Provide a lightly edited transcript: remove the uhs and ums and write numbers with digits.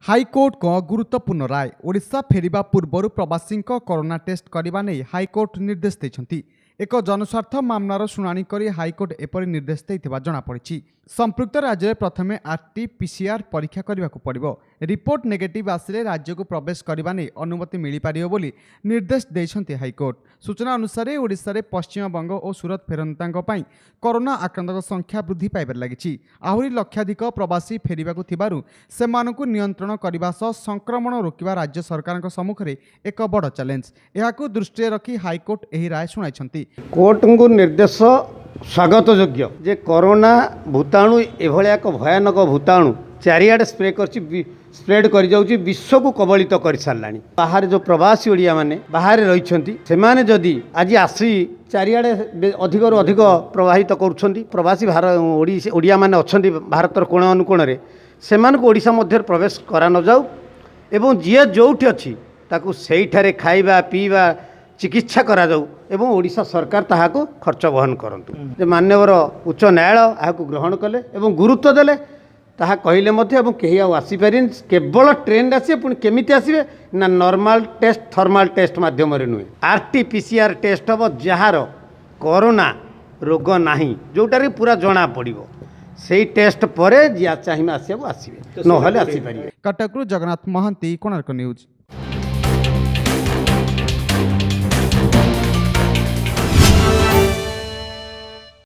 High court को गुरुत्वपूर्ण राय। ओडिशा फेरिबा पूर्व प्रवासी कोरोना टेस्ट करने नहीं हाईकोर्ट निर्देश देछंती। एक जनस्वार्थ मामलार शुणाणी करी हाईकोर्ट एपरि निर्देश देइथिबा जଣାपड़ी। संपृक्त राज्य प्रथमे आरटी-पीसीआर परीक्षा करने को पड़ो। रिपोर्ट नेगेटिव आसिले राज्य को प्रवेश करने नहीं अनुमति मिल पारियो बोली निर्देश देइछंती हाईकोर्ट। सूचना अनुसार ओडिशा रे पश्चिमबंग और सूरत फेरंतांक पई कोरोना आक्रांतक संख्या वृद्धि पाइबार लागिछि। आहुरी लक्षाधिक प्रवासी फेरिबाकु थिबारु सेमानकु नियंत्रण करने सह संक्रमण रोकिबा राज्य सरकार सम्मुखें एक बड़ चैलेंज। एहाकु दृष्टि रखी हाईकोर्ट एही राय शुणाइछंती। कोर्ट को निर्देश स्वागत योग्य जे कोरोना भूताणु एभलिया एक भयानक भूताणु चारिआडे स्प्रेड कर जाउची, विश्व को कबलित कर सारलानी। बाहर जो प्रवासी ओडिया माने बाहर रहिछंती सेमाने जदि आज आसी चारिआडे अधिक रु अधिक प्रवाहित करुछंती। प्रवासी ओडिया माने अछंती भारतर कोण अनुकोण रे सेमानक ओडिशा मध्य प्रवेश करा न जाऊ एवं जी जोठी अच्छी ताकू सेठारे खाइबा पीवा चिकित्सा करा जाऊ एवं ओडिशा सरकार ताहाको खर्च वहन करंतु। जे मान्यवर उच्च न्यायालय आहाको ग्रहण कले एवं गुरुत्व देले ताहा कहिले मध्य एवं केही आ आसी पारिन। केवल ट्रेन आसी पुणी केमिति आसीबे ना नॉर्मल टेस्ट थर्मल टेस्ट माध्यम रे नुहे आरटी-पीसीआर टेस्ट हबो जहार कोरोना रोग नाही जोटारे पूरा जणा पड़िबो सेही टेस्ट परे जिया चाहिमा आसीबो आसीबे नहले आसी पारिबे। कटकरू जगन्नाथ महांती, कोणार्क न्यूज।